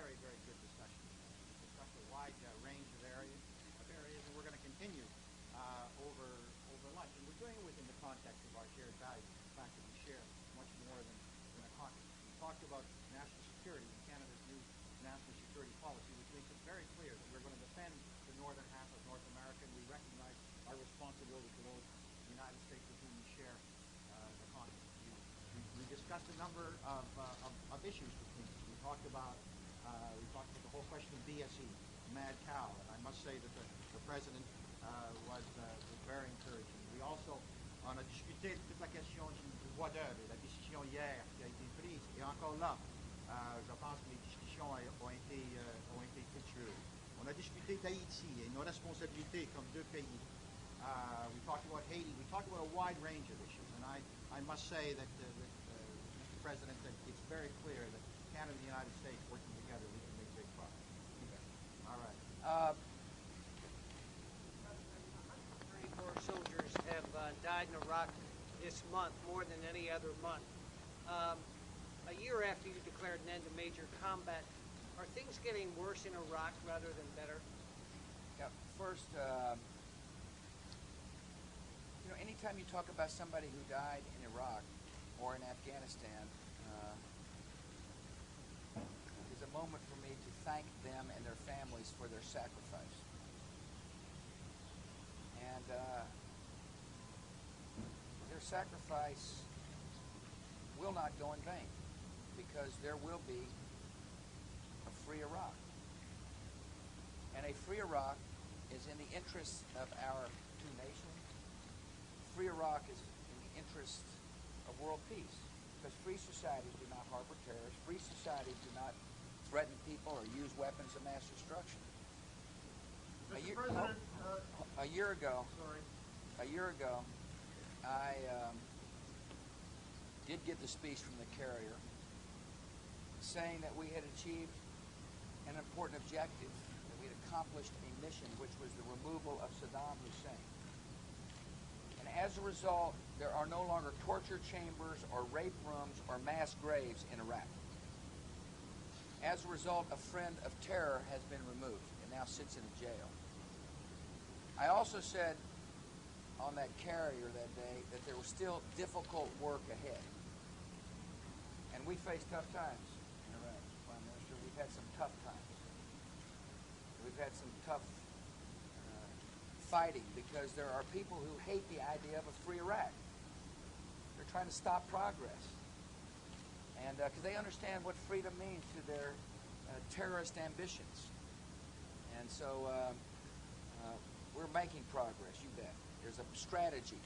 very, very good discussion. We discussed a wide range of areas, and we're going to continue over lunch. And we're doing it within the context of our shared values, the fact that we share much more than a continent. We talked about national security and Canada's new national security policy, which makes it very clear that we're going to defend the northern half of North America, and we recognize our responsibility to those in the United States with whom we share the continent. We discussed a number of issues between us. We talked about the whole question of BSE, mad cow, and I must say that the president was very encouraging. We also, on a discuté toute la question du droit d'œuvre et la décision hier qui a été prise, et encore là, je pense que les discussions ont été fructueuses. On a discuté d'Haïti et nos responsabilités comme deux pays. We talked about Haiti. We talked about a wide range of issues, and I must say that, Mr. President, that it's very clear that Canada and the United States working together, we can make big progress. All right. 34 soldiers have died in Iraq this month, more than any other month. A year after you declared an end to major combat, are things getting worse in Iraq rather than better? Yeah, first, anytime you talk about somebody who died in Iraq or in Afghanistan, is a moment for me to thank them and their families for their sacrifice. And their sacrifice will not go in vain, because there will be a free Iraq. And a free Iraq is in the interest of our two nations. Free Iraq is in the interest of world peace, because free societies do not harbor terrorists. Free societies do not threaten people or use weapons of mass destruction. A year ago, I did get the speech from the carrier saying that we had achieved an important objective, that we had accomplished a mission, which was the removal of Saddam Hussein. And as a result, there are no longer torture chambers or rape rooms or mass graves in Iraq. As a result, a friend of terror has been removed and now sits in a jail. I also said on that carrier that day that there was still difficult work ahead. And we face tough times in Iraq, Prime Minister. We've had some tough times. We've had some tough fighting, because there are people who hate the idea of a free Iraq. They're trying to stop progress. And because they understand what freedom means to their terrorist ambitions. And so we're making progress, you bet. There's a strategy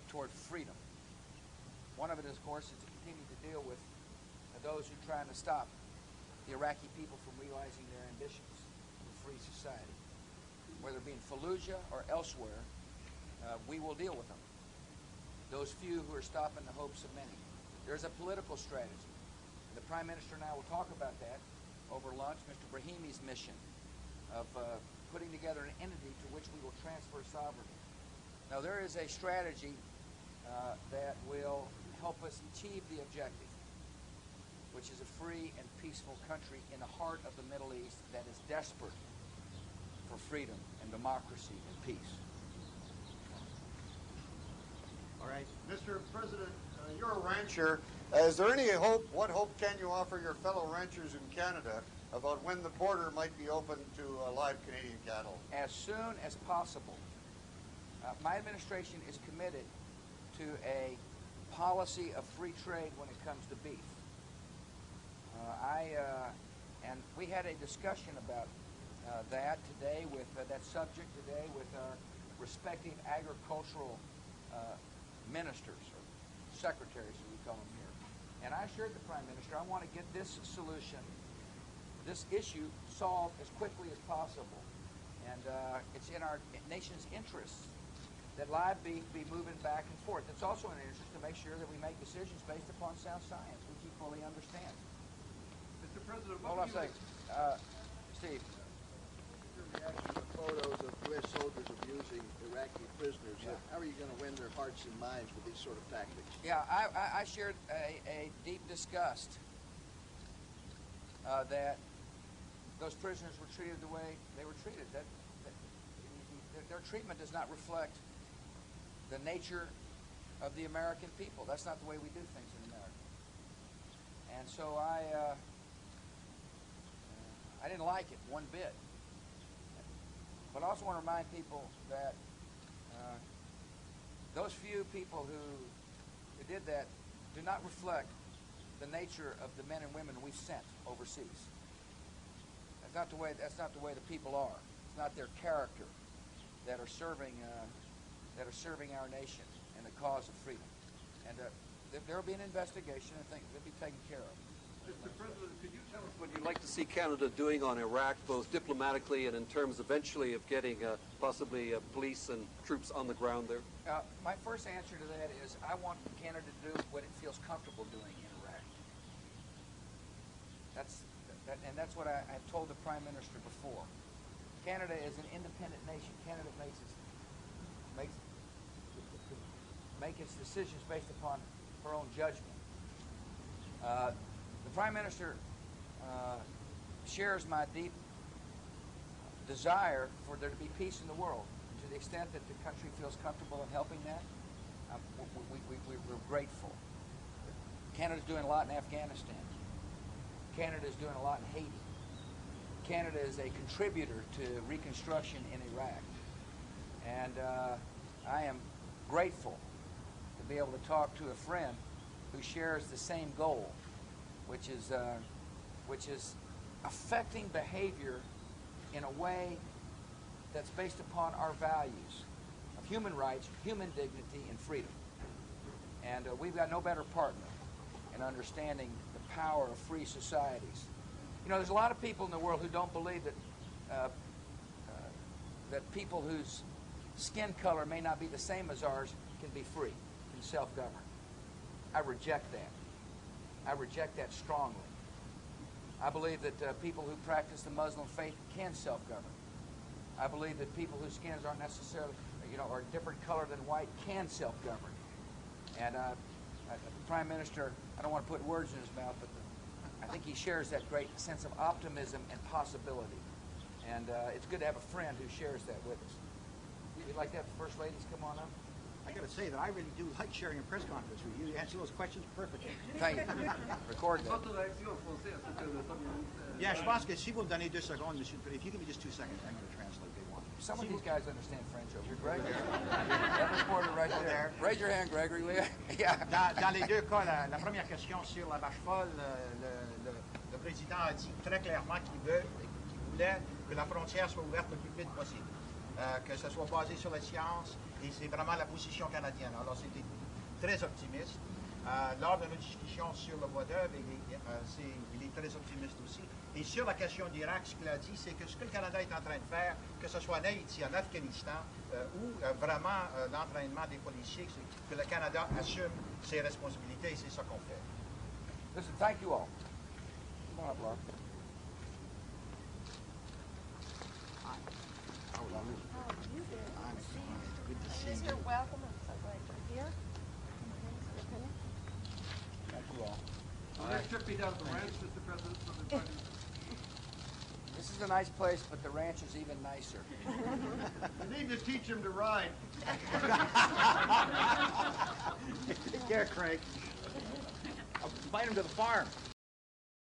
toward freedom. One of it, of course, is to continue to deal with those who are trying to stop the Iraqi people from realizing their ambitions for free society. Whether it be in Fallujah or elsewhere, we will deal with them. Those few who are stopping the hopes of many. There's a political strategy. The Prime Minister and I will talk about that over lunch. Mr. Brahimi's mission of putting together an entity to which we will transfer sovereignty. Now, there is a strategy that will help us achieve the objective, which is a free and peaceful country in the heart of the Middle East that is desperate for freedom and democracy and peace. All right. Mr. President, you're a rancher. Is there any hope? What hope can you offer your fellow ranchers in Canada about when the border might be open to live Canadian cattle? As soon as possible. My administration is committed to a policy of free trade when it comes to beef. And we had a discussion about that today, with that subject today, with our respective agricultural ministers, or secretaries as we call them here. And I assured the Prime Minister I want to get this solution, this issue, solved as quickly as possible. And it's in our nation's interest that live beef be moving back and forth. It's also in our interest to make sure that we make decisions based upon sound science, which you fully understand. Mr. President, hold on a second. Steve. Your reaction to photos of U.S. soldiers abusing Iraqi prisoners. Yeah. How are you going to win their hearts and minds with these sort of tactics? Yeah, I shared a deep disgust that those prisoners were treated the way they were treated. Their treatment does not reflect the nature of the American people. That's not the way we do things in America. And so I didn't like it one bit. But I also want to remind people that those few people who did that do not reflect the nature of the men and women we sent overseas. That's not the way the people are. It's not their character that are serving our nation and the cause of freedom. And there will be an investigation, and things will be taken care of. Mr. President, could you tell us what you'd like to see Canada doing on Iraq, both diplomatically and in terms eventually of getting possibly police and troops on the ground there? My first answer to that is I want Canada to do what it feels comfortable doing in Iraq. That's what I've told the Prime Minister before. Canada is an independent nation. Canada makes its decisions based upon her own judgment. The Prime Minister shares my deep desire for there to be peace in the world. To the extent that the country feels comfortable in helping that, we're grateful. Canada's doing a lot in Afghanistan. Canada's doing a lot in Haiti. Canada is a contributor to reconstruction in Iraq. And I am grateful to be able to talk to a friend who shares the same goal, which is affecting behavior in a way that's based upon our values of human rights, human dignity, and freedom. And we've got no better partner in understanding the power of free societies. You know, there's a lot of people in the world who don't believe that that people whose skin color may not be the same as ours can be free, can self-govern. I reject that. I reject that strongly. I believe that people who practice the Muslim faith can self-govern. I believe that people whose skins aren't necessarily, are a different color than white can self-govern. And the Prime Minister, I don't want to put words in his mouth, but I think he shares that great sense of optimism and possibility. And it's good to have a friend who shares that with us. You'd like to have the First Ladies come on up? I got to say that I really do like sharing a press conference with you. You answer those questions perfectly. Thank you. Record that. Yeah, je pense que si vous me donnez 2 secondes, Monsieur le Président, if you give me just 2 seconds, I'm going to translate they want. Some of these guys understand French over here. Greg, that reporter right there. Raise your hand, Gregory. Yeah. Dans les deux cas, la première question sur la vache folle, le président a dit très clairement qu'il voulait que la frontière soit ouverte le plus vite possible, que ce soit basé sur la science, et c'est vraiment la position canadienne. Alors c'était très optimiste. Lors de nos discussions sur le bois d'œuvre, il est très optimiste aussi. Et sur la question d'Irak, ce qu'il a dit, c'est que ce que le Canada est en train de faire, que ce soit en Haïti, en Afghanistan, ou vraiment l'entraînement des policiers, c'est que le Canada assume ses responsabilités et c'est ça qu'on fait. Listen, thank you all. Come on up, Laura. Good to see you. You're welcome. I'm so glad you're here. Thank you all. Will that trip be down to the ranch, Mr. President? For the party? This is a nice place, but the ranch is even nicer. You need to teach him to ride. Take care, Craig. I'll invite him to the farm.